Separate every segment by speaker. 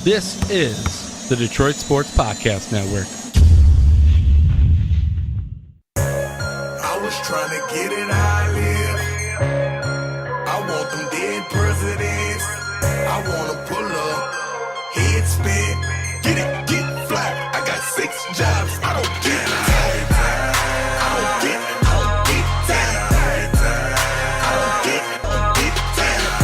Speaker 1: This is the Detroit Sports Podcast Network.
Speaker 2: I was trying to get it how I live. I want them dead presidents. I want to pull up, head spin, get fly. I got 6 jobs. I don't get tired. I don't get tired. I don't get tired. Get fly.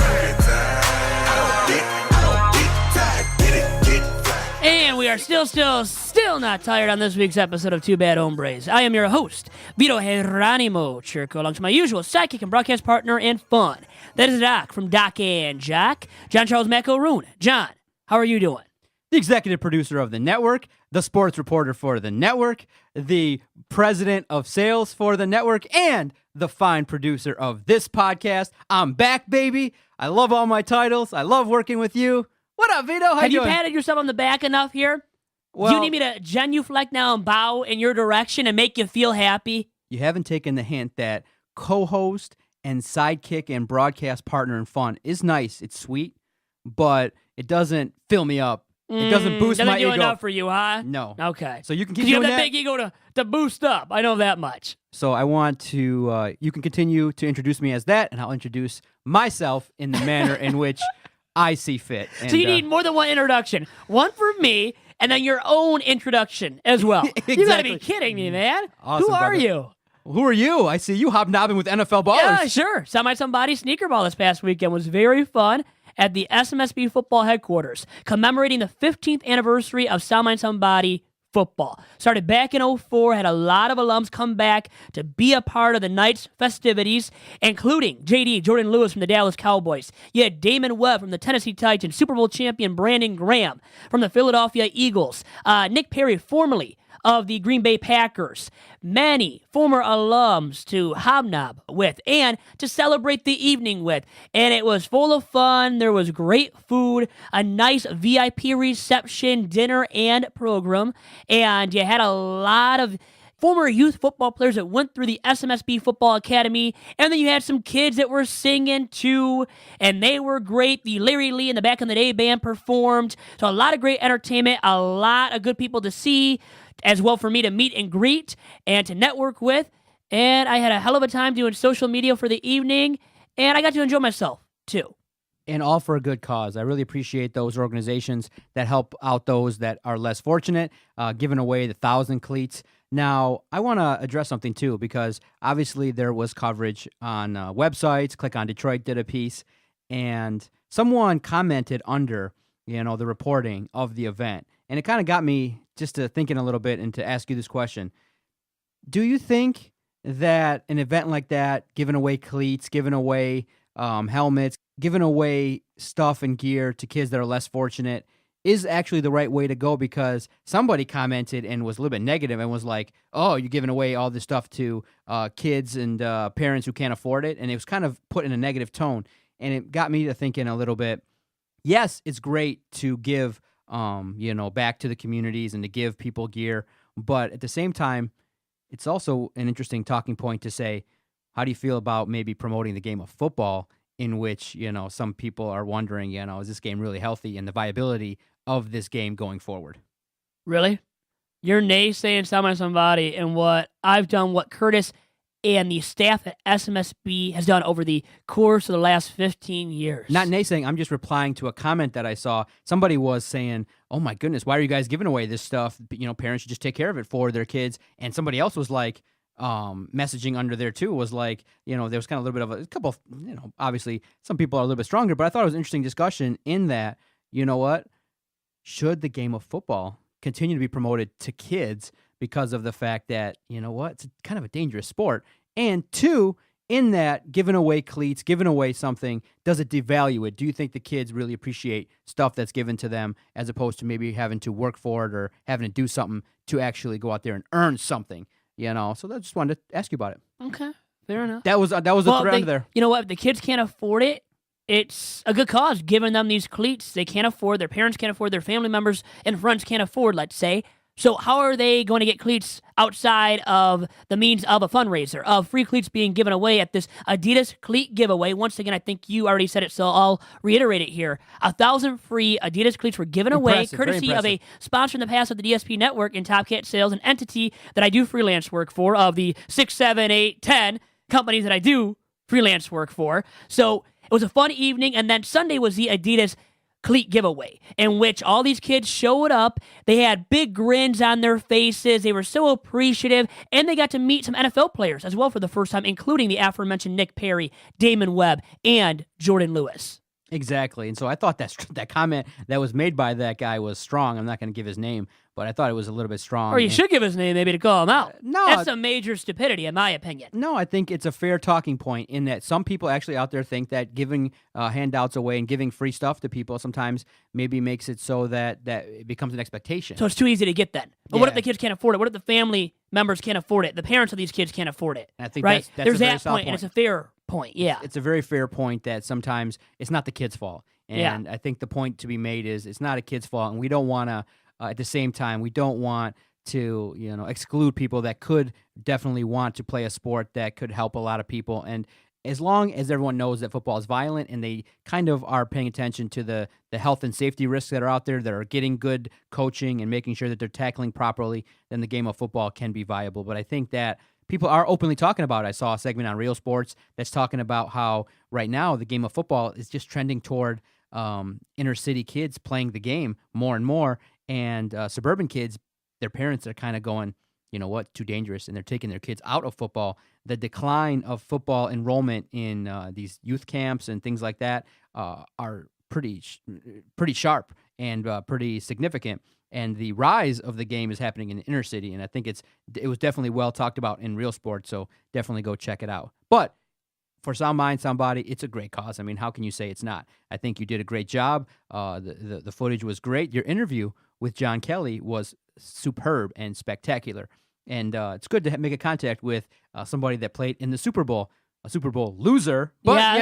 Speaker 3: And we are still not tired on this week's episode of Two Bad Hombres. I am your host, Vito Geronimo Chirco, alongside my usual sidekick and broadcast partner and fun. That is Doc from Doc and Jock, John Charles McElroon. John, how are you doing?
Speaker 4: The executive producer of the network, the sports reporter for the network, the president of sales for the network, and the fine producer of this podcast. I'm back, baby. I love all my titles. I love working with you. What up, Vito? How
Speaker 3: Have
Speaker 4: you
Speaker 3: you
Speaker 4: doing?
Speaker 3: patted yourself on the back enough here?
Speaker 4: Well,
Speaker 3: Do you need me to genuflect now and bow in your direction and make you feel happy?
Speaker 4: you haven't taken the hint that co-host and sidekick and broadcast partner in fun is nice. It's sweet, but it doesn't fill me up. It doesn't boost
Speaker 3: doesn't
Speaker 4: my
Speaker 3: do
Speaker 4: ego.
Speaker 3: enough for you, huh?
Speaker 4: No.
Speaker 3: Okay.
Speaker 4: So you can keep
Speaker 3: You have
Speaker 4: doing
Speaker 3: that
Speaker 4: that.
Speaker 3: big ego to boost up. I know that much.
Speaker 4: So I want to, you can continue to introduce me as that, and I'll introduce myself in the manner in which I see fit. And,
Speaker 3: So you need more than one introduction. One for me, and then your own introduction as well. You gotta be
Speaker 4: Exactly.
Speaker 3: kidding me, man.
Speaker 4: Awesome,
Speaker 3: Who are
Speaker 4: brother.
Speaker 3: you?
Speaker 4: Who are you? I see you hobnobbing with NFL ballers.
Speaker 3: Yeah, sure. Somebody sneaker ball this past weekend was very fun at the SMSB football headquarters, commemorating the 15th anniversary of Somebody football. Started back in 04, had a lot of alums come back to be a part of the night's festivities, including JD, Jordan Lewis from the Dallas Cowboys. You had Damon Webb from the Tennessee Titans, Super Bowl champion Brandon Graham from the Philadelphia Eagles, Nick Perry, formerly of the Green Bay Packers, many former alums to hobnob with and to celebrate the evening with. And it was full of fun. There was great food, a nice VIP reception, dinner, and program. And you had a lot of former youth football players that went through the SMSB Football Academy, and then you had some kids that were singing too, and they were great. The Larry Lee and the Back in the Day band performed, so a lot of great entertainment, a lot of good people to see, as well for me to meet and greet and to network with, and I had a hell of a time doing social media for the evening, and I got to enjoy myself too.
Speaker 4: And all for a good cause. I really appreciate those organizations that help out those that are less fortunate, giving away the 1,000 cleats. Now, I want to address something too, because obviously there was coverage on websites. Click on Detroit did a piece, and someone commented under, the reporting of the event, and it kind of got me just to thinking a little bit and to ask you this question: do you think that an event like that, giving away cleats, giving away helmets, giving away stuff and gear to kids that are less fortunate, is actually the right way to go? Because somebody commented and was a little bit negative and was like, oh, you're giving away all this stuff to kids and parents who can't afford it. And it was kind of put in a negative tone. And it got me to thinking a little bit, yes, it's great to give, back to the communities and to give people gear. But at the same time, it's also an interesting talking point to say, how do you feel about maybe promoting the game of football, in which, some people are wondering, is this game really healthy, and the viability of this game going forward?
Speaker 3: Really? You're naysaying somebody and what I've done, what Curtis and the staff at SMSB has done over the course of the last 15 years.
Speaker 4: Not naysaying, I'm just replying to a comment that I saw. Somebody was saying, oh my goodness, why are you guys giving away this stuff? Parents should just take care of it for their kids. And somebody else was like, messaging under there too was like, there was kind of a little bit of a couple, obviously some people are a little bit stronger, but I thought it was an interesting discussion in that, what? Should the game of football continue to be promoted to kids because of the fact that, it's kind of a dangerous sport? And two, in that, giving away cleats, giving away something, does it devalue it? Do you think the kids really appreciate stuff that's given to them as opposed to maybe having to work for it or having to do something to actually go out there and earn something? So I just wanted to ask you about it.
Speaker 3: Okay, fair enough.
Speaker 4: That was a thread under there.
Speaker 3: You know what? If the kids can't afford it, it's a good cause giving them these cleats. They can't afford, their parents can't afford, their family members and friends can't afford, let's say. So how are they going to get cleats outside of the means of a fundraiser, of free cleats being given away at this Adidas cleat giveaway? Once again, I think you already said it, so I'll reiterate it here. 1,000 free Adidas cleats were given away, courtesy of a sponsor in the past of the DSP network and Top Cat Sales, an entity that I do freelance work for, of the 6, 7, 8, 10 companies that I do freelance work for. So it was a fun evening, and then Sunday was the Adidas cleat giveaway, in which all these kids showed up. They had big grins on their faces. They were so appreciative, and they got to meet some NFL players as well for the first time, including the aforementioned Nick Perry, Damon Webb, and Jordan Lewis.
Speaker 4: Exactly. And so I thought that comment that was made by that guy was strong. I'm not going to give his name, but I thought it was a little bit strong.
Speaker 3: Or you should give his name maybe to call him out.
Speaker 4: No.
Speaker 3: That's some major stupidity, in my opinion.
Speaker 4: No, I think it's a fair talking point in that some people actually out there think that giving handouts away and giving free stuff to people sometimes maybe makes it so that it becomes an expectation.
Speaker 3: So it's too easy to get then. But what if the kids can't afford it? What if the family members can't afford it? The parents of these kids can't afford it.
Speaker 4: And I think
Speaker 3: right?
Speaker 4: that's
Speaker 3: There's
Speaker 4: a very
Speaker 3: that
Speaker 4: solid
Speaker 3: point, and it's a fair point, yeah.
Speaker 4: It's a very fair point that sometimes it's not the kid's fault. And I think the point to be made is it's not a kid's fault, and we don't want to, at the same time, we don't want to, exclude people that could definitely want to play a sport that could help a lot of people. And as long as everyone knows that football is violent and they kind of are paying attention to the health and safety risks that are out there, that are getting good coaching and making sure that they're tackling properly, then the game of football can be viable. But I think that people are openly talking about it. I saw a segment on Real Sports that's talking about how right now the game of football is just trending toward inner city kids playing the game more and more, and suburban kids, their parents are kind of going, you know what, too dangerous, and they're taking their kids out of football. The decline of football enrollment in these youth camps and things like that are pretty sharp and pretty significant. And the rise of the game is happening in the inner city, and I think it was definitely well talked about in Real Sports, so definitely go check it out. But for Sound Mind, Sound Body, it's a great cause. I mean, how can you say it's not? I think you did a great job. The footage was great. Your interview with John Kelly was superb and spectacular. And it's good to make a contact with somebody that played in the Super Bowl, a Super Bowl loser, but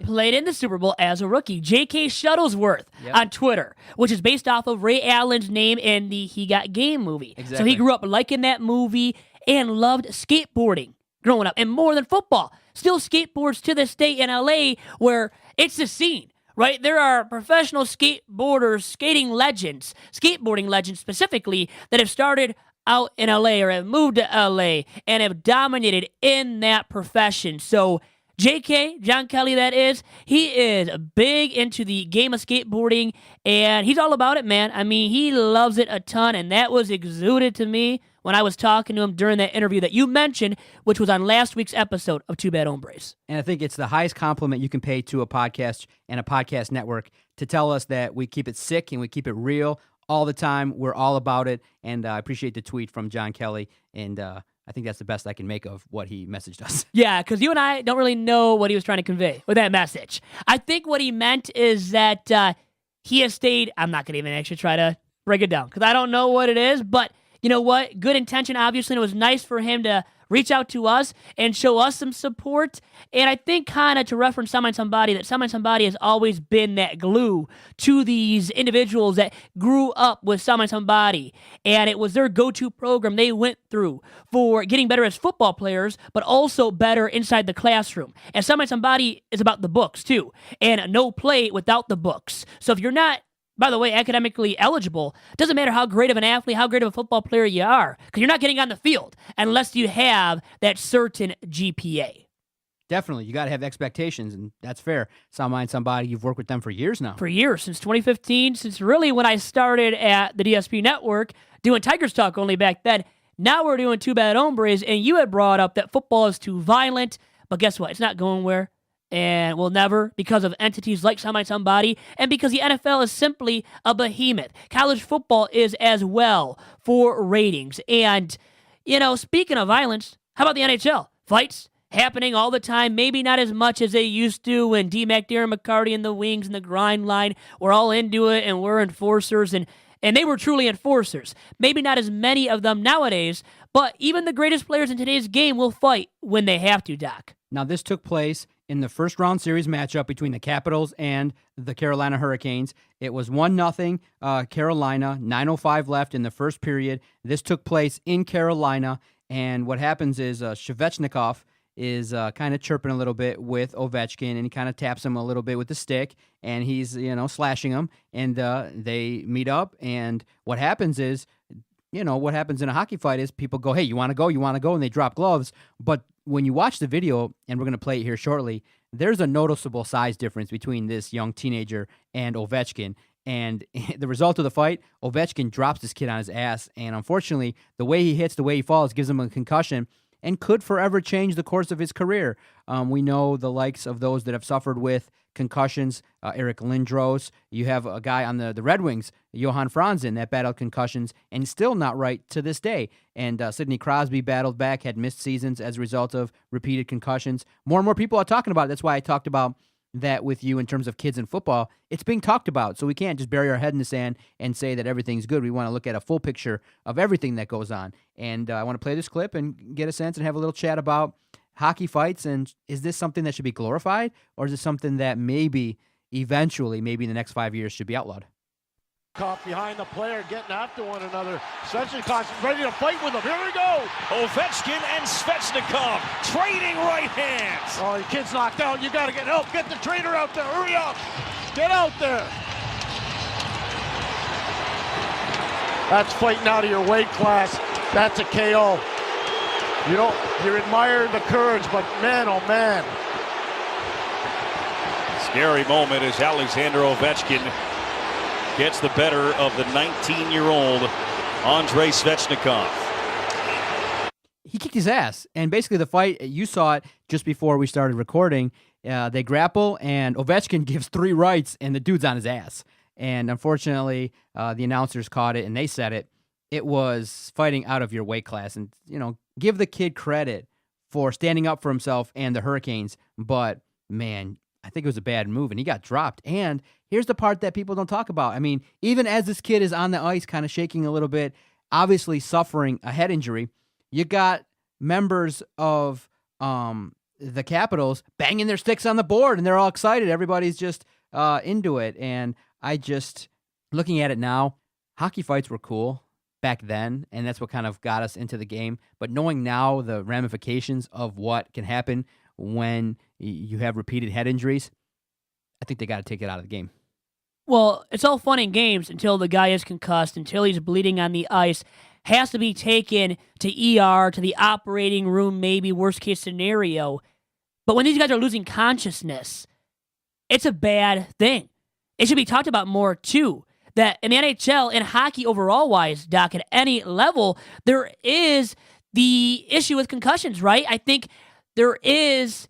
Speaker 3: played in the Super Bowl as a rookie. J.K. Shuttlesworth on Twitter, which is based off of Ray Allen's name in the He Got Game movie.
Speaker 4: Exactly.
Speaker 3: So he grew up liking that movie and loved skateboarding growing up, and more than football. Still skateboards to this day in LA, where it's the scene, right? There are professional skateboarders, skateboarding legends specifically, that have started out in LA or have moved to LA and have dominated in that profession. So JK, John Kelly that is, he is big into the game of skateboarding, and he's all about it, man. I mean, he loves it a ton, and that was exuded to me when I was talking to him during that interview that you mentioned, which was on last week's episode of Two Bad Hombres.
Speaker 4: And I think it's the highest compliment you can pay to a podcast and a podcast network to tell us that we keep it sick and we keep it real all the time. We're all about it, and I appreciate the tweet from John Kelly, and I think that's the best I can make of what he messaged us.
Speaker 3: Yeah, because you and I don't really know what he was trying to convey with that message. I think what he meant is that he has stayed. I'm not going to even actually try to break it down because I don't know what it is, but you know what? Good intention, obviously, and it was nice for him to reach out to us and show us some support. And I think kind of to reference Sound Mind Somebody, that Sound Mind Somebody has always been that glue to these individuals that grew up with Sound Mind Somebody. And it was their go-to program they went through for getting better as football players, but also better inside the classroom. And Sound Mind Somebody is about the books, too. And no play without the books. So if you're not, by the way, academically eligible, doesn't matter how great of an athlete, how great of a football player you are, because you're not getting on the field unless you have that certain GPA.
Speaker 4: Definitely. You got to have expectations, and that's fair. Sound Mind Somebody, you've worked with them for years now.
Speaker 3: For years, since 2015, since really when I started at the DSP network, doing Tigers Talk only back then. Now we're doing Two Bad Hombres, and you had brought up that football is too violent, but guess what? It's not going where. And will never, because of entities like Sound Mind Somebody, and because the NFL is simply a behemoth. College football is as well for ratings. And, you know, speaking of violence, how about the NHL? Fights happening all the time, maybe not as much as they used to when D-Mac, Darren McCarty, and the Wings and the Grind Line were all into it and were enforcers, and they were truly enforcers. Maybe not as many of them nowadays, but even the greatest players in today's game will fight when they have to, Doc.
Speaker 4: Now, this took place in the first round series matchup between the Capitals and the Carolina Hurricanes. It was 1-0 Carolina, 9:05 left in the first period. This took place in Carolina, and what happens is Svechnikov is kind of chirping a little bit with Ovechkin, and he kind of taps him a little bit with the stick, and he's, slashing him, and they meet up, and what happens is, what happens in a hockey fight is people go, hey, you want to go? You want to go? And they drop gloves. But when you watch the video, and we're going to play it here shortly, there's a noticeable size difference between this young teenager and Ovechkin. And the result of the fight, Ovechkin drops this kid on his ass. And unfortunately, the way he hits, the way he falls, gives him a concussion and could forever change the course of his career. We know the likes of those that have suffered with concussions, Eric Lindros. You have a guy on the Red Wings, Johan Franzen, that battled concussions and still not right to this day. And Sidney Crosby battled back, had missed seasons as a result of repeated concussions. More and more people are talking about it. That's why I talked about that with you in terms of kids in football. It's being talked about, so we can't just bury our head in the sand and say that everything's good. We want to look at a full picture of everything that goes on. And I want to play this clip and get a sense and have a little chat about hockey fights, and is this something that should be glorified, or is it something that maybe eventually, maybe in the next 5 years, should be outlawed?
Speaker 5: Caught behind the player, getting after one another. Svechnikov's ready to fight with him. Here we go.
Speaker 6: Ovechkin and Svechnikov trading right hands.
Speaker 5: Oh, the kid's knocked out. You got to get help. Get the trainer out there. Hurry up. Get out there. That's fighting out of your weight class. That's a KO. You admire the courage, but man, oh man.
Speaker 6: Scary moment as Alexander Ovechkin gets the better of the 19-year-old Andrei Svechnikov.
Speaker 4: He kicked his ass, and basically the fight, you saw it just before we started recording. They grapple, and Ovechkin gives 3 rights, and the dude's on his ass. And unfortunately, the announcers caught it, and they said it. It was fighting out of your weight class, and give the kid credit for standing up for himself and the Hurricanes. But man, I think it was a bad move, and he got dropped. And here's the part that people don't talk about. I mean, even as this kid is on the ice, kind of shaking a little bit, obviously suffering a head injury, you got members of the Capitals banging their sticks on the board, and they're all excited. Everybody's just into it. And looking at it now, hockey fights were cool back then, and that's what kind of got us into the game. But knowing now the ramifications of what can happen when you have repeated head injuries, I think they got to take it out of the game.
Speaker 3: Well, it's all fun and games until the guy is concussed, until he's bleeding on the ice, has to be taken to ER, to the operating room, maybe worst case scenario. But when these guys are losing consciousness, it's a bad thing. It should be talked about more too. That in the NHL and hockey overall wise, Doc, at any level, there is the issue with concussions, right? I think there is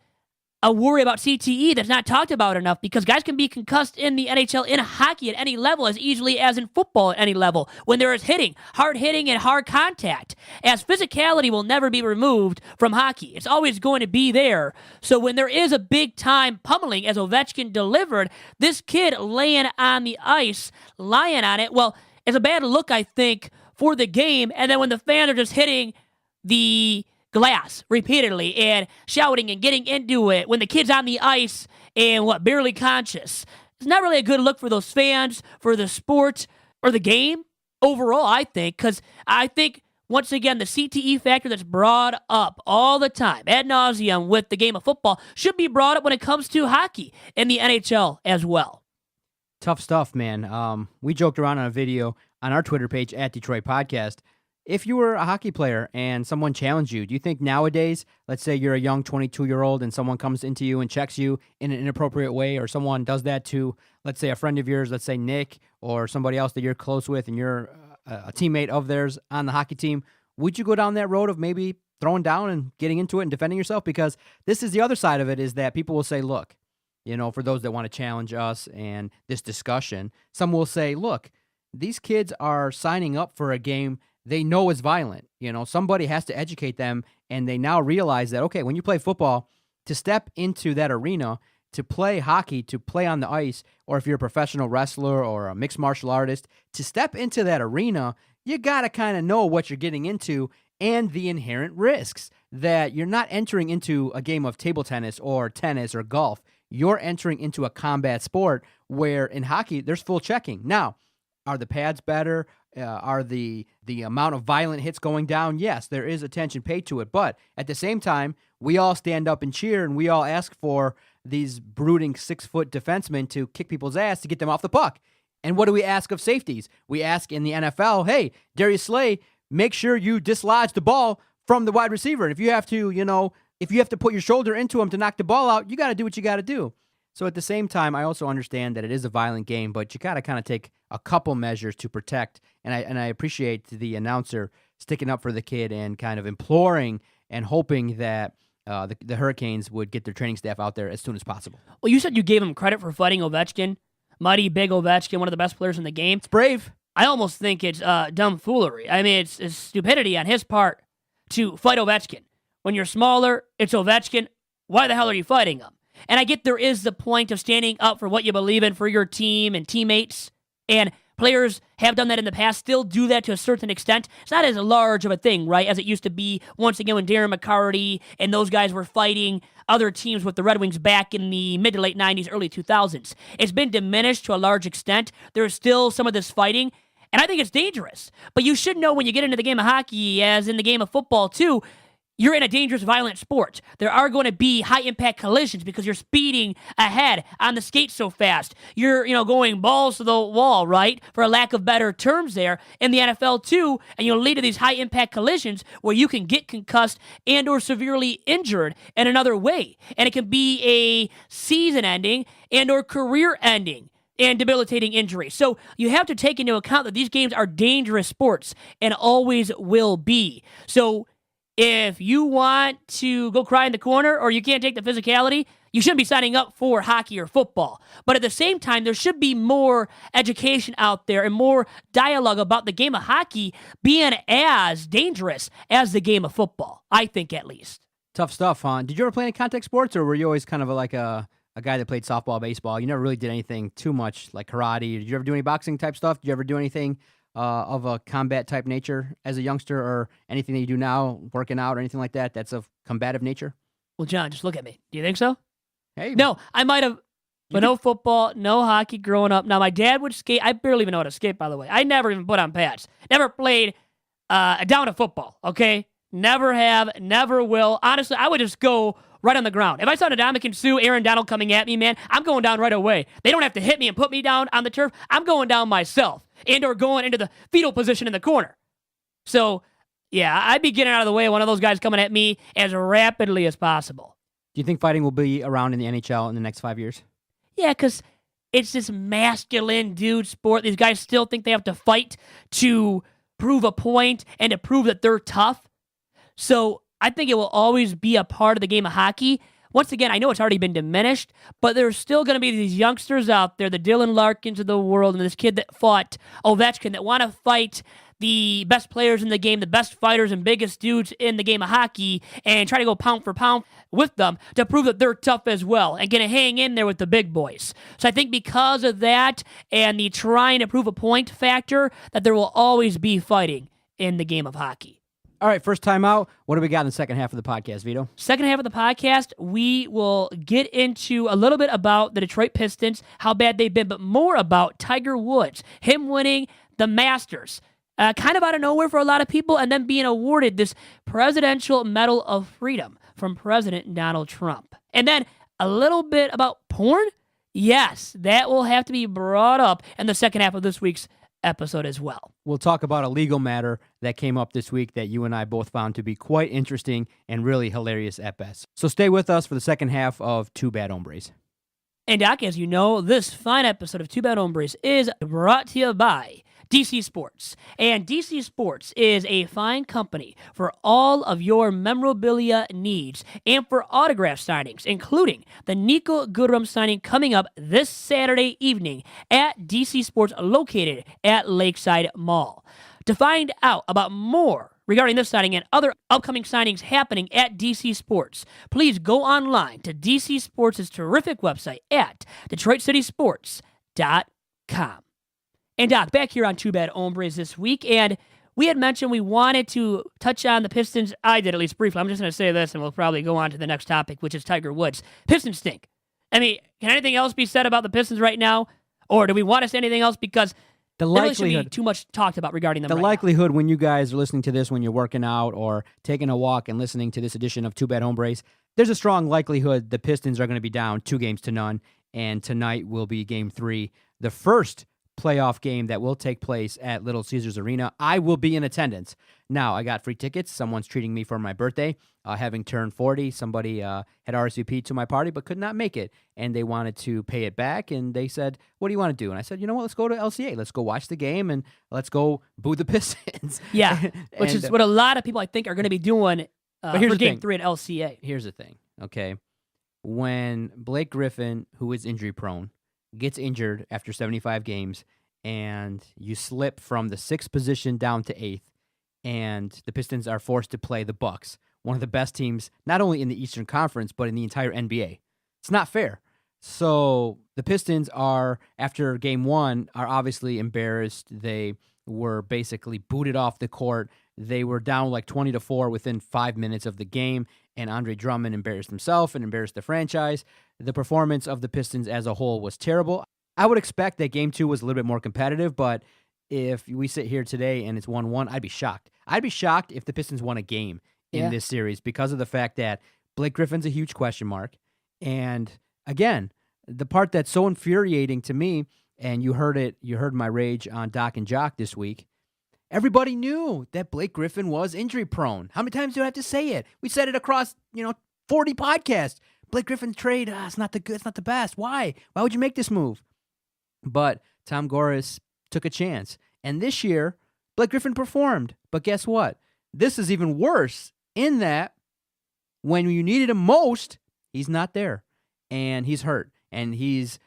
Speaker 3: a worry about CTE that's not talked about enough, because guys can be concussed in the NHL, in hockey at any level, as easily as in football at any level, when there is hard hitting and hard contact, as physicality will never be removed from hockey. It's always going to be there. So when there is a big time pummeling, as Ovechkin delivered, this kid laying on the ice, lying on it, well, it's a bad look, I think, for the game. And then when the fans are just hitting the glass repeatedly and shouting and getting into it when the kid's on the ice and barely conscious, it's not really a good look for those fans, for the sport, or the game overall, I think, because I think, once again, the CTE factor that's brought up all the time, ad nauseum, with the game of football should be brought up when it comes to hockey and the NHL as well.
Speaker 4: Tough stuff, man. We joked around on a video on our Twitter page at Detroit Podcast. If you were a hockey player and someone challenged you, do you think nowadays, let's say you're a young 22-year-old and someone comes into you and checks you in an inappropriate way, or someone does that to, let's say, a friend of yours, let's say Nick, or somebody else that you're close with and you're a teammate of theirs on the hockey team, would you go down that road of maybe throwing down and getting into it and defending yourself? Because this is the other side of it, is that people will say, look, for those that want to challenge us and this discussion, some will say, look, these kids are signing up for a game they know is violent. Somebody has to educate them, and they now realize that, okay, when you play football, to step into that arena, to play hockey, to play on the ice, or if you're a professional wrestler or a mixed martial artist, to step into that arena, you got to kind of know what you're getting into and the inherent risks. that you're not entering into a game of table tennis or golf. You're entering into a combat sport where in hockey, there's full checking. Now, are the pads better? Are the amount of violent hits going down? Yes, there is attention paid to it. But at the same time, we all stand up and cheer, and we all ask for these brooding 6-foot defensemen to kick people's ass to get them off the puck. And what do we ask of safeties? We ask in the NFL, hey, Darius Slay, make sure you dislodge the ball from the wide receiver. And if you have to, put your shoulder into him to knock the ball out, you got to do what you got to do. So at the same time, I also understand that it is a violent game, but you got to kind of take a couple measures to protect. And I appreciate the announcer sticking up for the kid and kind of imploring and hoping that the Hurricanes would get their training staff out there as soon as possible.
Speaker 3: Well, you said you gave him credit for fighting Ovechkin. Mighty big Ovechkin, one of the best players in the game.
Speaker 4: It's brave.
Speaker 3: I almost think it's dumb foolery. I mean, it's stupidity on his part to fight Ovechkin. When you're smaller, it's Ovechkin. Why the hell are you fighting him? And I get there is the point of standing up for what you believe in for your team and teammates. And players have done that in the past, still do that to a certain extent. It's not as large of a thing, right, as it used to be once again when Darren McCarty and those guys were fighting other teams with the Red Wings back in the mid to late 90s, early 2000s. It's been diminished to a large extent. There's still some of this fighting, and I think it's dangerous. But you should know when you get into the game of hockey, as in the game of football too, you're in a dangerous, violent sport. There are going to be high-impact collisions because you're speeding ahead on the skates so fast. You're, going balls to the wall, right? For a lack of better terms there. In the NFL, too, and you'll lead to these high-impact collisions where you can get concussed and or severely injured in another way. And it can be a season-ending and or career-ending and debilitating injury. So you have to take into account that these games are dangerous sports and always will be. So if you want to go cry in the corner or you can't take the physicality, you shouldn't be signing up for hockey or football. But at the same time, there should be more education out there and more dialogue about the game of hockey being as dangerous as the game of football, I think at least.
Speaker 4: Tough stuff, huh? Did you ever play any contact sports, or were you always kind of like a guy that played softball, baseball? You never really did anything too much like karate. Did you ever do any boxing type stuff? Did you ever do anything of a combat type nature as a youngster, or anything that you do now, working out or anything like that, that's of combative nature?
Speaker 3: Well, John, just look at me. Do you think so?
Speaker 4: Hey,
Speaker 3: no, I might have, but no football, no hockey growing up. Now, my dad would skate. I barely even know how to skate, by the way. I never even put on pads. Never played down a football, okay? Never have, never will. Honestly, I would just go right on the ground. If I saw Ndamukong Suh, Aaron Donald coming at me, man, I'm going down right away. They don't have to hit me and put me down on the turf. I'm going down myself and or going into the fetal position in the corner. So, yeah, I'd be getting out of the way of one of those guys coming at me as rapidly as possible.
Speaker 4: Do you think fighting will be around in the NHL in the next 5 years?
Speaker 3: Yeah, because it's this masculine dude sport. These guys still think they have to fight to prove a point and to prove that they're tough. So I think it will always be a part of the game of hockey. Once again, I know it's already been diminished, but there's still going to be these youngsters out there, the Dylan Larkins of the world, and this kid that fought Ovechkin, that want to fight the best players in the game, the best fighters and biggest dudes in the game of hockey, and try to go pound for pound with them to prove that they're tough as well and going to hang in there with the big boys. So I think because of that and the trying to prove a point factor, that there will always be fighting in the game of hockey.
Speaker 4: All right, first time out. What do we got in the second half of the podcast, Vito?
Speaker 3: Second half of the podcast, we will get into a little bit about the Detroit Pistons, how bad they've been, but more about Tiger Woods, him winning the Masters, kind of out of nowhere for a lot of people, and then being awarded this Presidential Medal of Freedom from President Donald Trump. And then a little bit about porn? Yes, that will have to be brought up in the second half of this week's episode as well.
Speaker 4: We'll talk about a legal matter that came up this week that you and I both found to be quite interesting and really hilarious at best. So stay with us for the second half of Two Bad Hombres.
Speaker 3: And Doc, as you know, this fine episode of Two Bad Hombres is brought to you by DC Sports. And DC Sports is a fine company for all of your memorabilia needs and for autograph signings, including the Nico Goodrum signing coming up this Saturday evening at DC Sports, located at Lakeside Mall. To find out about more regarding this signing and other upcoming signings happening at DC Sports, please go online to DC Sports' terrific website at DetroitCitySports.com. And Doc, back here on Two Bad Hombres this week, and we had mentioned we wanted to touch on the Pistons. I did, at least briefly. I'm just going to say this, and we'll probably go on to the next topic, which is Tiger Woods. Pistons stink. I mean, can anything else be said about the Pistons right now? Or do we want to say anything else? Because
Speaker 4: the
Speaker 3: there really
Speaker 4: likelihood,
Speaker 3: should be too much talked about regarding them
Speaker 4: the
Speaker 3: right
Speaker 4: likelihood when you guys are listening to this, when you're working out or taking a walk and listening to this edition of Two Bad Hombres, there's a strong likelihood the Pistons are going to be down 2-0, and tonight will be Game 3, the first playoff game that will take place at Little Caesars Arena. I will be in attendance. Now, I got free tickets. Someone's treating me for my birthday. Having turned 40, somebody had RSVP'd to my party but could not make it, and they wanted to pay it back, and they said, what do you want to do? And I said, you know what, let's go to LCA. Let's go watch the game, and let's go boo the Pistons.
Speaker 3: Yeah, which is what a lot of people, I think, are going to be doing
Speaker 4: but here's
Speaker 3: for
Speaker 4: the
Speaker 3: Game
Speaker 4: thing.
Speaker 3: 3 at LCA.
Speaker 4: Here's the thing, okay? When Blake Griffin, who is injury-prone, gets injured after 75 games, and you slip from the 6th position down to 8th, and the Pistons are forced to play the Bucks, one of the best teams, not only in the Eastern Conference, but in the entire NBA. It's not fair. So the Pistons are, after Game 1, are obviously embarrassed. They were basically booted off the court. They were down like 20-4 within 5 minutes of the game, and Andre Drummond embarrassed himself and embarrassed the franchise. The performance of the Pistons as a whole was terrible. I would expect that Game 2 was a little bit more competitive, but if we sit here today and it's 1-1, I'd be shocked. I'd be shocked if the Pistons won a game in this series because of the fact that Blake Griffin's a huge question mark. And again, the part that's so infuriating to me, and you heard my rage on Doc and Jock this week, everybody knew that Blake Griffin was injury prone. How many times do I have to say it? We said it across, 40 podcasts. Blake Griffin trade, it's not the best. Why? Why would you make this move? But Tom Gores took a chance. And this year, Blake Griffin performed. But guess what? This is even worse in that when you needed him most, he's not there. And he's hurt. And he's,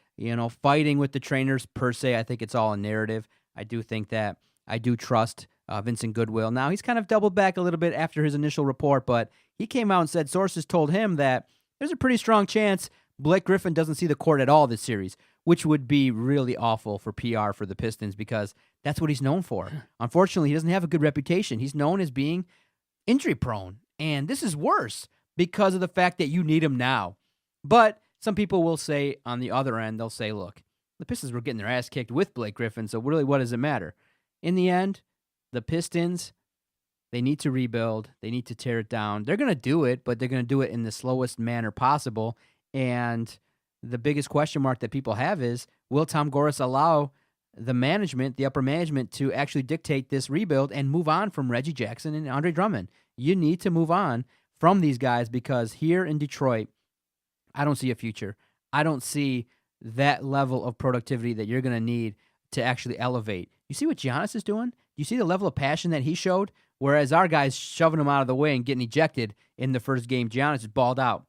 Speaker 4: fighting with the trainers per se. I think it's all a narrative. I do think that I do trust Vincent Goodwill. Now, he's kind of doubled back a little bit after his initial report, but he came out and said sources told him that there's a pretty strong chance Blake Griffin doesn't see the court at all this series, which would be really awful for PR for the Pistons because that's what he's known for. Unfortunately, he doesn't have a good reputation. He's known as being injury prone, and this is worse because of the fact that you need him now. But some people will say on the other end, they'll say, look, the Pistons were getting their ass kicked with Blake Griffin, so really what does it matter? In the end, the Pistons, they need to rebuild. They need to tear it down. They're going to do it, but they're going to do it in the slowest manner possible. And the biggest question mark that people have is, will Tom Gores allow the management, the upper management, to actually dictate this rebuild and move on from Reggie Jackson and Andre Drummond? You need to move on from these guys because here in Detroit, I don't see a future. I don't see that level of productivity that you're going to need to actually elevate. You see what Giannis is doing? You see the level of passion that he showed? Whereas our guys shoving him out of the way and getting ejected in the first game, Giannis is balled out.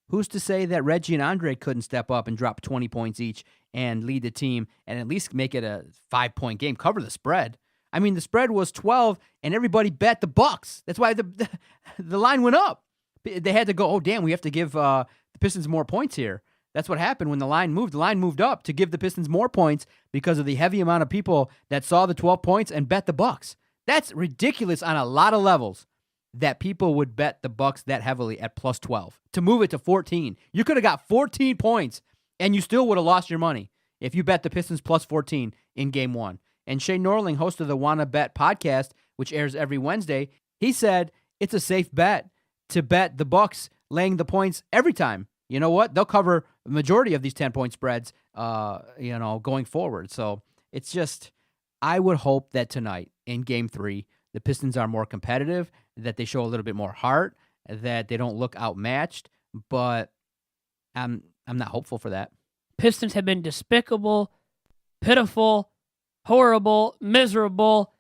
Speaker 4: Who's to say that Reggie and Andre couldn't step up and drop 20 points each and lead the team and at least make it a 5-point game, cover the spread? I mean, the spread was 12, and everybody bet the Bucks. That's why the line went up. They had to go, oh, damn, we have to give the Pistons more points here. That's what happened when the line moved. The line moved up to give the Pistons more points because of the heavy amount of people that saw the 12 points and bet the Bucks. That's ridiculous on a lot of levels that people would bet the Bucks that heavily at plus 12 to move it to 14. You could have got 14 points and you still would have lost your money if you bet the Pistons plus 14 in Game 1. And Shane Norling, host of the Wanna Bet podcast, which airs every Wednesday, he said it's a safe bet to bet the Bucks laying the points every time. You know what? They'll cover the majority of these 10-point spreads, going forward. So it's just, I would hope that tonight in Game 3, the Pistons are more competitive, that they show a little bit more heart, that they don't look outmatched. But I'm not hopeful for that.
Speaker 3: Pistons have been despicable, pitiful, horrible, miserable.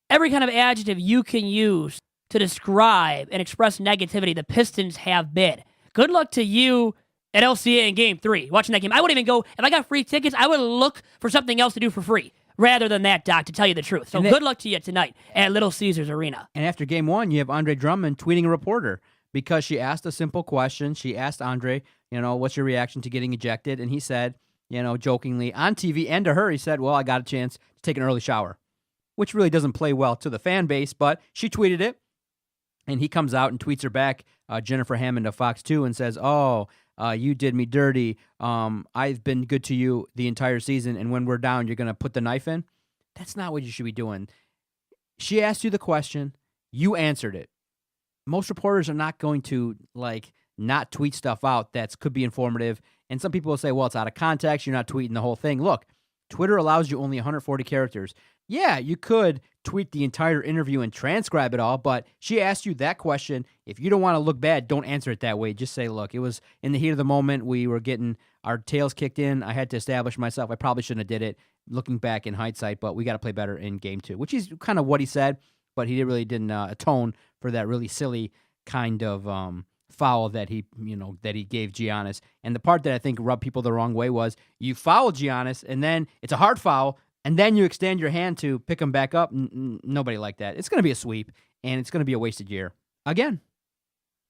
Speaker 3: Every kind of adjective you can use to describe and express negativity, the Pistons have been. Good luck to you at LCA in Game 3, watching that game. I wouldn't even go, if I got free tickets, I would look for something else to do for free rather than that, Doc, to tell you the truth. So good luck to you tonight at Little Caesars Arena.
Speaker 4: And after Game 1, you have Andre Drummond tweeting a reporter because she asked a simple question. She asked Andre, what's your reaction to getting ejected? And he said, jokingly on TV and to her, he said, well, I got a chance to take an early shower. which really doesn't play well to the fan base, but she tweeted it, and he comes out and tweets her back, Jennifer Hammond of Fox 2, and says, you did me dirty. I've been good to you the entire season, and when we're down, you're going to put the knife in? That's not what you should be doing. She asked you the question. You answered it. Most reporters are not going to, not tweet stuff out that could be informative. And some people will say, well, it's out of context. You're not tweeting the whole thing. Look, Twitter allows you only 140 characters. Yeah, you could tweet the entire interview and transcribe it all, but she asked you that question. If you don't want to look bad, don't answer it that way. Just say, look, it was in the heat of the moment. We were getting our tails kicked in. I had to establish myself. I probably shouldn't have did it, looking back in hindsight, but we got to play better in game 2, which is kind of what he said, but he really didn't atone for that really silly kind of foul that he gave Giannis. And the part that I think rubbed people the wrong way was you fouled Giannis, and then it's a hard foul, and then you extend your hand to pick him back up. Nobody liked that. It's going to be a sweep, and it's going to be a wasted year again.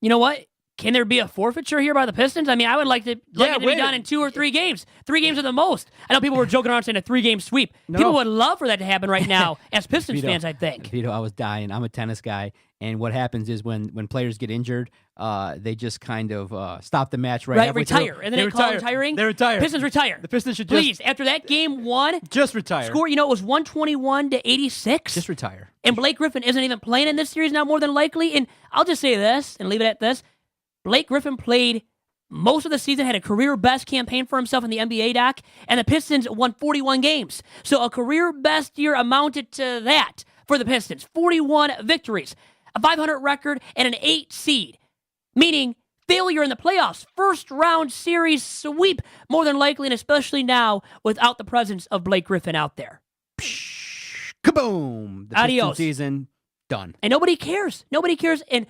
Speaker 3: You know what? Can there be a forfeiture here by the Pistons? I mean, I would like it to be done in 2 or 3 games. 3 games are the most. I know people were joking around saying a 3-game sweep.
Speaker 4: No.
Speaker 3: People would love for that to happen right now as Pistons fans, I think.
Speaker 4: Vito, I was dying. I'm a tennis guy, and what happens is when players get injured, they just kind of stop the match right halfway
Speaker 3: retire.
Speaker 4: through.
Speaker 3: And then they call retiring.
Speaker 4: They retire.
Speaker 3: Pistons retire.
Speaker 4: The Pistons should
Speaker 3: Please, after that game 1,
Speaker 4: just retire.
Speaker 3: Score, it was 121-86.
Speaker 4: Just retire.
Speaker 3: And Blake Griffin isn't even playing in this series now, more than likely. And I'll just say this and leave it at this. Blake Griffin played most of the season, had a career-best campaign for himself in the NBA, Doc, and the Pistons won 41 games. So a career-best year amounted to that for the Pistons. 41 victories, a 500 record, and an 8 seed, meaning failure in the playoffs. First-round series sweep, more than likely, and especially now without the presence of Blake Griffin out there.
Speaker 4: Kaboom! The
Speaker 3: Adios.
Speaker 4: Pistons season, done.
Speaker 3: And nobody cares. Nobody cares. And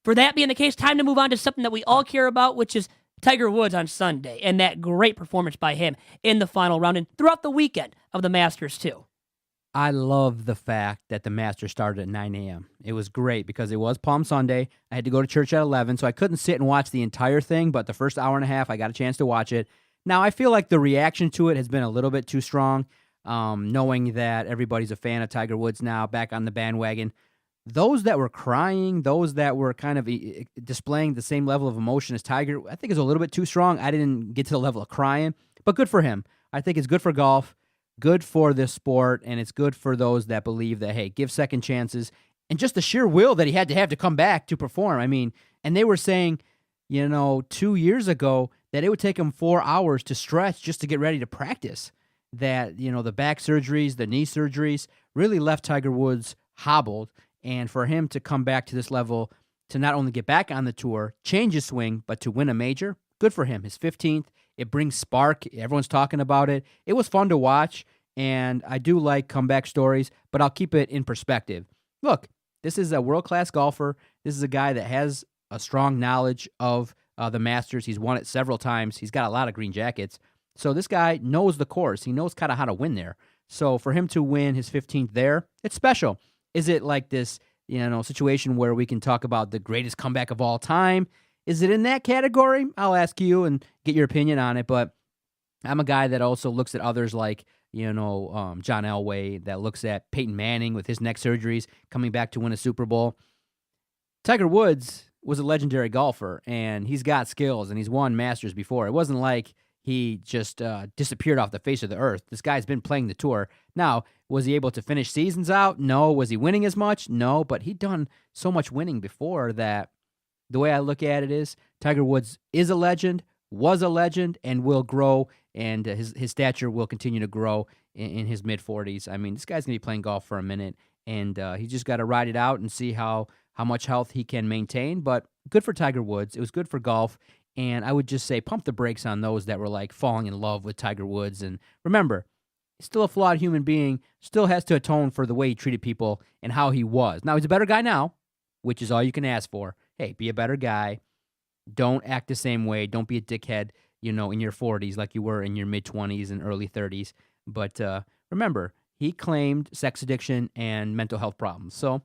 Speaker 3: for that being the case, time to move on to something that we all care about, which is Tiger Woods on Sunday and that great performance by him in the final round and throughout the weekend of the Masters, too.
Speaker 4: I love the fact that the Masters started at 9 a.m. It was great because it was Palm Sunday. I had to go to church at 11, so I couldn't sit and watch the entire thing, but the first hour and a half, I got a chance to watch it. Now, I feel like the reaction to it has been a little bit too strong, knowing that everybody's a fan of Tiger Woods now, back on the bandwagon. Those that were crying, those that were kind of displaying the same level of emotion as Tiger, I think is a little bit too strong. I didn't get to the level of crying, but good for him. I think it's good for golf, good for this sport, and it's good for those that believe that, hey, give second chances, and just the sheer will that he had to come back to perform. I mean, and they were saying, 2 years ago that it would take him 4 hours to stretch just to get ready to practice. That, the back surgeries, the knee surgeries really left Tiger Woods hobbled. And for him to come back to this level, to not only get back on the tour, change his swing, but to win a major, good for him. His 15th, it brings spark. Everyone's talking about it. It was fun to watch, and I do like comeback stories, but I'll keep it in perspective. Look, this is a world-class golfer. This is a guy that has a strong knowledge of the Masters. He's won it several times. He's got a lot of green jackets. So this guy knows the course. He knows kind of how to win there. So for him to win his 15th there, it's special. Is it like this, situation where we can talk about the greatest comeback of all time? Is it in that category? I'll ask you and get your opinion on it. But I'm a guy that also looks at others like, John Elway, that looks at Peyton Manning with his neck surgeries, coming back to win a Super Bowl. Tiger Woods was a legendary golfer, and he's got skills, and he's won Masters before. It wasn't like he just disappeared off the face of the earth. This guy's been playing the tour. Now, was he able to finish seasons out? No. Was he winning as much? No. But he'd done so much winning before that the way I look at it is Tiger Woods is a legend, was a legend, and will grow, and his stature will continue to grow in his mid-40s. I mean, this guy's going to be playing golf for a minute, and he just got to ride it out and see how much health he can maintain. But good for Tiger Woods. It was good for golf. And I would just say pump the brakes on those that were like falling in love with Tiger Woods. And remember, he's still a flawed human being, still has to atone for the way he treated people and how he was. Now, he's a better guy now, which is all you can ask for. Hey, be a better guy. Don't act the same way. Don't be a dickhead, in your 40s like you were in your mid-20s and early 30s. But remember, he claimed sex addiction and mental health problems. So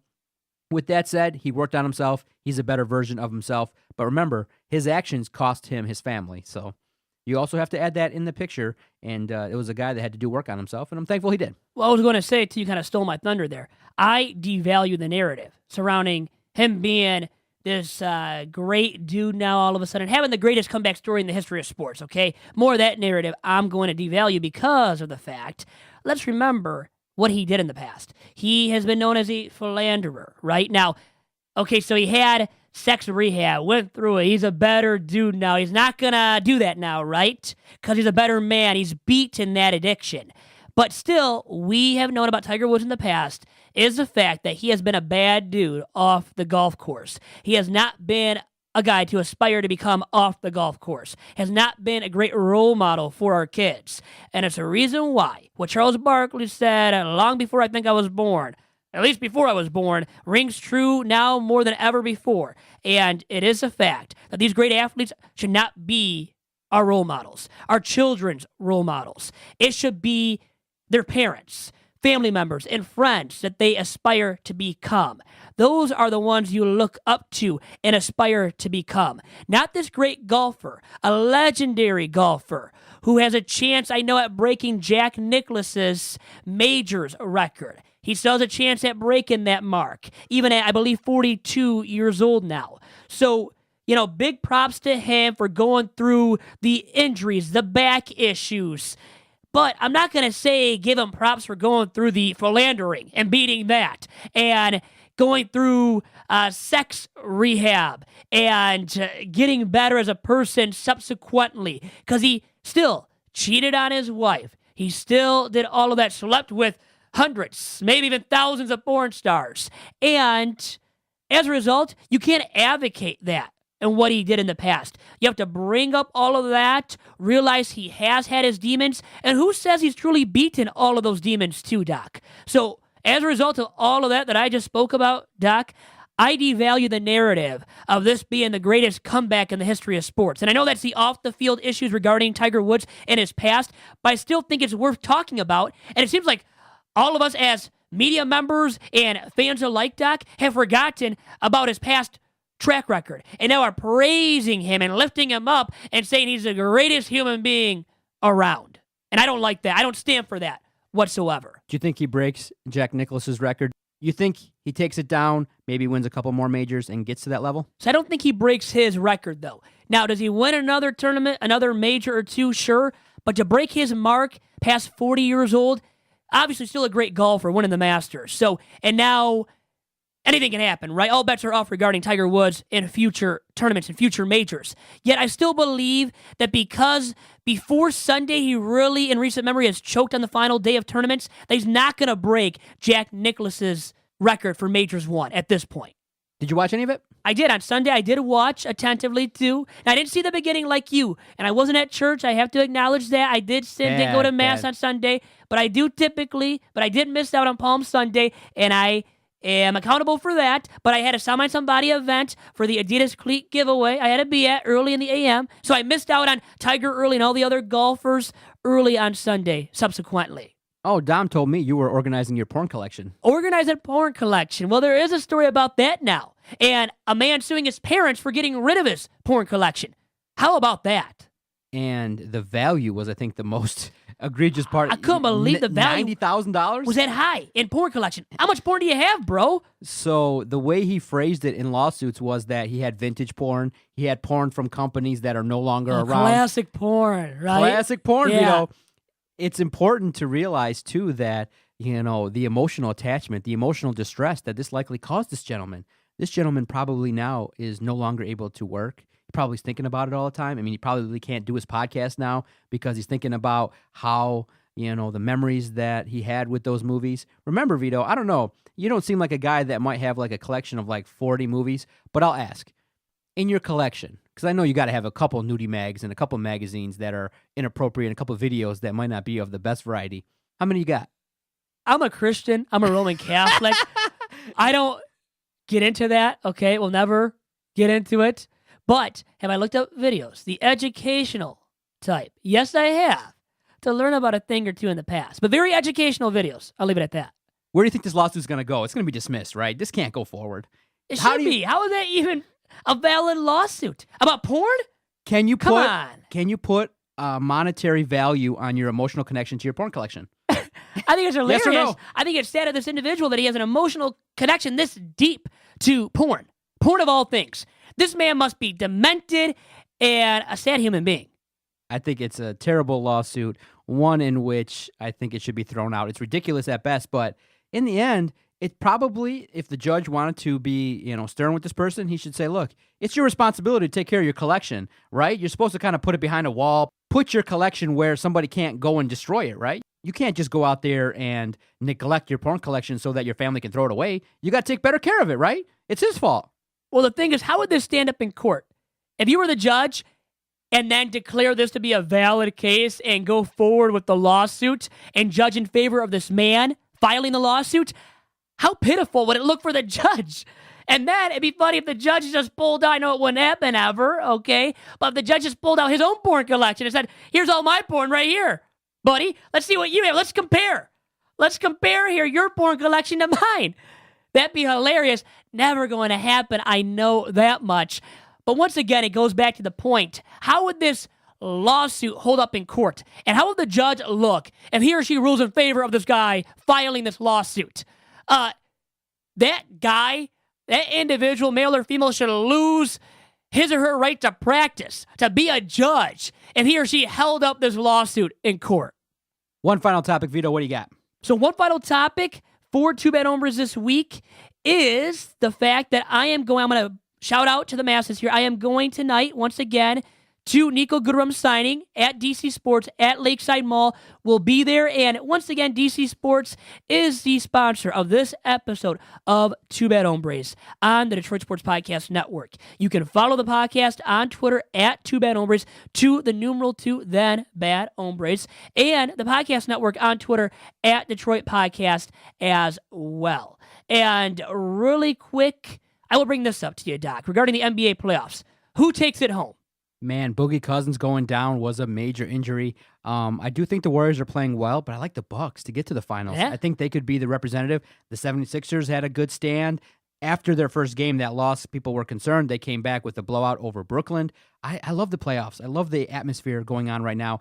Speaker 4: with that said, he worked on himself. He's a better version of himself. But remember, his actions cost him his family. So, you also have to add that in the picture. And it was a guy that had to do work on himself, and I'm thankful he did.
Speaker 3: Well, I was going to say, too, you kind of stole my thunder there. I devalue the narrative surrounding him being this great dude now all of a sudden, having the greatest comeback story in the history of sports, okay? More of that narrative I'm going to devalue because of the fact, let's remember what he did in the past. He has been known as a philanderer, right? Now, okay, so he had sex rehab, went through it. He's a better dude now. He's not going to do that now, right? Because he's a better man. He's beaten that addiction. But still, we have known about Tiger Woods in the past is the fact that he has been a bad dude off the golf course. He has not been a guy to aspire to become off the golf course. Has not been a great role model for our kids. And it's a reason why what Charles Barkley said long before I think I was born, at least before I was born, rings true now more than ever before. And it is a fact that these great athletes should not be our role models, our children's role models. It should be their parents, family members, and friends that they aspire to become. Those are the ones you look up to and aspire to become. Not this great golfer, a legendary golfer who has a chance, I know, at breaking Jack Nicklaus's majors record. He still has a chance at breaking that mark, even at, I believe, 42 years old now. So, big props to him for going through the injuries, the back issues. But I'm not going to say give him props for going through the philandering and beating that and going through sex rehab and getting better as a person subsequently, because he still cheated on his wife. He still did all of that, slept with hundreds, maybe even thousands of porn stars. And as a result, you can't advocate that and what he did in the past. You have to bring up all of that, realize he has had his demons, and who says he's truly beaten all of those demons too, Doc? So, as a result of all of that I just spoke about, Doc, I devalue the narrative of this being the greatest comeback in the history of sports. And I know that's the off-the-field issues regarding Tiger Woods and his past, but I still think it's worth talking about. And it seems like all of us as media members and fans alike, Doc, have forgotten about his past track record and now are praising him and lifting him up and saying he's the greatest human being around. And I don't like that. I don't stand for that whatsoever.
Speaker 4: Do you think he breaks Jack Nicklaus's record? You think he takes it down, maybe wins a couple more majors and gets to that level?
Speaker 3: So I don't think he breaks his record, though. Now, does he win another tournament, another major or two? Sure. But to break his mark past 40 years old, obviously still a great golfer, winning the Masters. So, and now anything can happen, right? All bets are off regarding Tiger Woods in future tournaments and future majors. Yet I still believe that because before Sunday he really, in recent memory, has choked on the final day of tournaments, that he's not going to break Jack Nicklaus's record for majors won at this point.
Speaker 4: Did you watch any of it?
Speaker 3: I did. On Sunday, I did watch attentively, too. And I didn't see the beginning like you. And I wasn't at church. I have to acknowledge that. I didn't go to Mass on Sunday. But I do typically. But I did miss out on Palm Sunday. And I am accountable for that. But I had a Sign Somebody event for the Adidas cleat giveaway. I had to be at early in the a.m. So I missed out on Tiger early and all the other golfers early on Sunday subsequently.
Speaker 4: Oh, Dom told me you were organizing your porn collection.
Speaker 3: Organize a porn collection. Well, there is a story about that now. And a man suing his parents for getting rid of his porn collection. How about that?
Speaker 4: And the value was, I think, the most egregious part.
Speaker 3: I couldn't believe the value.
Speaker 4: $90,000?
Speaker 3: Was that high in porn collection? How much porn do you have, bro?
Speaker 4: So the way he phrased it in lawsuits was that he had vintage porn. He had porn from companies that are no longer around.
Speaker 3: Classic porn, right?
Speaker 4: Classic porn,
Speaker 3: yeah.
Speaker 4: Vito. It's important to realize, too, that, the emotional attachment, the emotional distress that this likely caused this gentleman. This gentleman probably now is no longer able to work. He probably is thinking about it all the time. I mean, he probably can't do his podcast now because he's thinking about how, the memories that he had with those movies. Remember, Vito, I don't know. You don't seem like a guy that might have like a collection of like 40 movies, but I'll ask. In your collection, because I know you got to have a couple nudie mags and a couple magazines that are inappropriate and a couple videos that might not be of the best variety. How many you got?
Speaker 3: I'm a Christian. I'm a Roman Catholic. I don't get into that, okay? We'll never get into it. But have I looked up videos, the educational type? Yes, I have, to learn about a thing or two in the past. But very educational videos. I'll leave it at that.
Speaker 4: Where do you think this lawsuit's going to go? It's going to be dismissed, right? This can't go forward.
Speaker 3: It should be. How is that even a valid lawsuit? About porn?
Speaker 4: Can you
Speaker 3: Come on.
Speaker 4: Can you put monetary value on your emotional connection to your porn collection?
Speaker 3: I think it's hilarious.
Speaker 4: Yes or no?
Speaker 3: I think it's sad of this individual that he has an emotional connection this deep to porn. Porn of all things. This man must be demented and a sad human being.
Speaker 4: I think it's a terrible lawsuit, one in which I think it should be thrown out. It's ridiculous at best, but in the end, it probably, if the judge wanted to be, stern with this person, he should say, look, it's your responsibility to take care of your collection, right? You're supposed to kind of put it behind a wall, put your collection where somebody can't go and destroy it, right? You can't just go out there and neglect your porn collection so that your family can throw it away. You got to take better care of it, right? It's his fault.
Speaker 3: Well, the thing is, how would this stand up in court? If you were the judge and then declare this to be a valid case and go forward with the lawsuit and judge in favor of this man filing the lawsuit, how pitiful would it look for the judge? And then it'd be funny if the judge just pulled out, I know it wouldn't happen ever, okay? But if the judge just pulled out his own porn collection and said, here's all my porn right here, buddy. Let's see what you have. Let's compare. Let's compare here your porn collection to mine. That'd be hilarious. Never going to happen. I know that much. But once again, it goes back to the point. How would this lawsuit hold up in court? And how would the judge look if he or she rules in favor of this guy filing this lawsuit? That guy, that individual, male or female, should lose his or her right to practice, to be a judge, if he or she held up this lawsuit in court.
Speaker 4: One final topic, Vito, what do you got?
Speaker 3: So one final topic for Two Bad Hombres this week is the fact that I'm going to shout out to the masses here. I am going tonight, once again, to Nico Goodrum's signing at DC Sports at Lakeside Mall. We'll be there. And once again, DC Sports is the sponsor of this episode of Two Bad Hombres on the Detroit Sports Podcast Network. You can follow the podcast on Twitter at Two Bad Hombres, to the numeral 2, then Bad Hombres, and the podcast network on Twitter at Detroit Podcast as well. And really quick, I will bring this up to you, Doc, regarding the NBA playoffs. Who takes it home?
Speaker 4: Man, Boogie Cousins going down was a major injury. I do think the Warriors are playing well, but I like the Bucks to get to the finals.
Speaker 3: Yeah.
Speaker 4: I think they could be the representative. The 76ers had a good stand. After their first game, that loss, people were concerned. They came back with a blowout over Brooklyn. I love the playoffs. I love the atmosphere going on right now.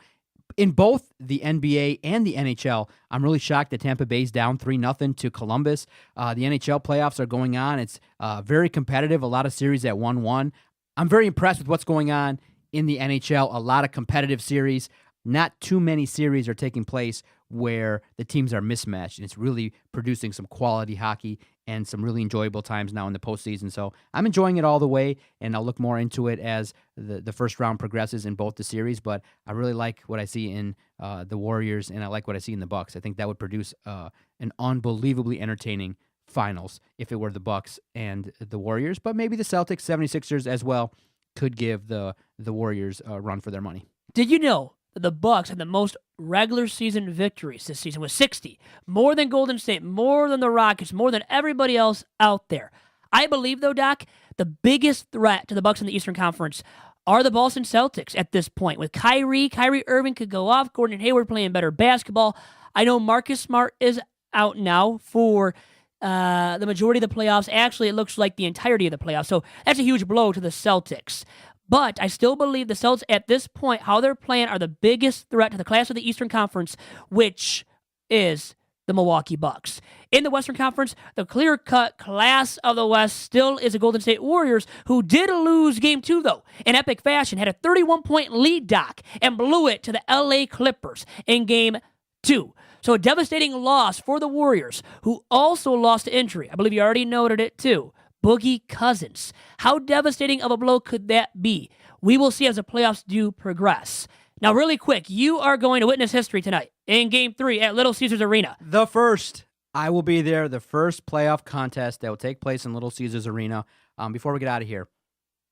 Speaker 4: In both the NBA and the NHL, I'm really shocked that Tampa Bay's down 3-0 to Columbus. The NHL playoffs are going on. It's very competitive, a lot of series at 1-1. I'm very impressed with what's going on in the NHL. A lot of competitive series. Not too many series are taking place where the teams are mismatched, and it's really producing some quality hockey and some really enjoyable times now in the postseason. So I'm enjoying it all the way, and I'll look more into it as the first round progresses in both the series. But I really like what I see in the Warriors, and I like what I see in the Bucks. I think that would produce an unbelievably entertaining finals if it were the Bucks and the Warriors, but maybe the Celtics, 76ers as well could give the Warriors a run for their money.
Speaker 3: Did you know that the Bucks had the most regular season victories this season with 60? More than Golden State, more than the Rockets, more than everybody else out there. I believe, though, Doc, the biggest threat to the Bucks in the Eastern Conference are the Boston Celtics at this point. With Kyrie Irving could go off, Gordon Hayward playing better basketball. I know Marcus Smart is out now for the majority of the playoffs. Actually, it looks like the entirety of the playoffs. So that's a huge blow to the Celtics. But I still believe the Celtics at this point, how they're playing, are the biggest threat to the class of the Eastern Conference, which is the Milwaukee Bucks. In the Western Conference, the clear-cut class of the West still is the Golden State Warriors, who did lose Game 2, though, in epic fashion. Had a 31-point lead, Doc, and blew it to the LA Clippers in Game 2. So a devastating loss for the Warriors, who also lost to injury. I believe you already noted it too. Boogie Cousins. How devastating of a blow could that be? We will see as the playoffs do progress. Now, really quick, you are going to witness history tonight in Game 3 at Little Caesars Arena.
Speaker 4: The first. I will be there. The first playoff contest that will take place in Little Caesars Arena. Before we get out of here,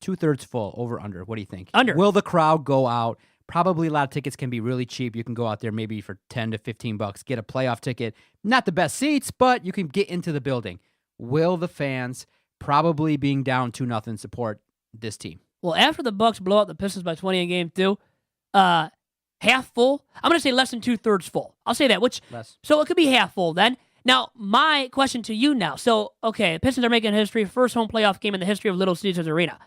Speaker 4: 2/3 full, over, under. What do you think?
Speaker 3: Under.
Speaker 4: Will the crowd go out? Probably a lot of tickets can be really cheap. You can go out there maybe for $10 to $15, get a playoff ticket. Not the best seats, but you can get into the building. Will the fans, probably being down 2-0, support this team?
Speaker 3: Well, after the Bucks blow out the Pistons by 20 in Game 2, half full. I'm going to say less than 2/3 full. I'll say that.
Speaker 4: Less.
Speaker 3: So it could be half full then. Now, my question to you now. So, okay, Pistons are making history. First home playoff game in the history of Little Caesars Arena.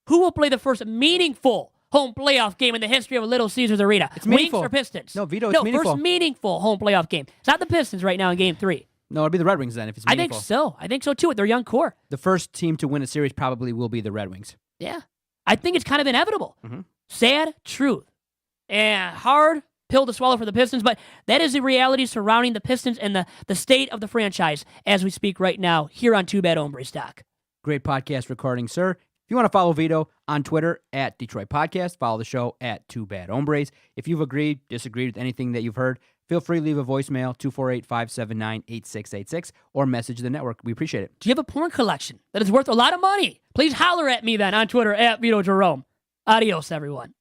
Speaker 3: Who will play the first meaningful home playoff game in the history of Little Caesars Arena.
Speaker 4: It's meaningful.
Speaker 3: Wings or Pistons?
Speaker 4: No, Vito, it's meaningful.
Speaker 3: First meaningful home playoff game. It's not the Pistons right now in Game 3.
Speaker 4: No, it'll be the Red Wings then if it's meaningful.
Speaker 3: I think so too with their young core.
Speaker 4: The first team to win a series probably will be the Red Wings.
Speaker 3: Yeah. I think it's kind of inevitable.
Speaker 4: Mm-hmm.
Speaker 3: Sad truth. And hard pill to swallow for the Pistons, but that is the reality surrounding the Pistons and the state of the franchise as we speak right now here on Too Bad Hombres, Doc.
Speaker 4: Great podcast recording, sir. If you want to follow Vito on Twitter at Detroit Podcast, follow the show at Too Bad Hombres. If you've agreed, disagreed with anything that you've heard, feel free to leave a voicemail, 248-579-8686, or message the network. We appreciate it.
Speaker 3: Do you have a porn collection that is worth a lot of money? Please holler at me then on Twitter at Vito Jerome. Adios, everyone.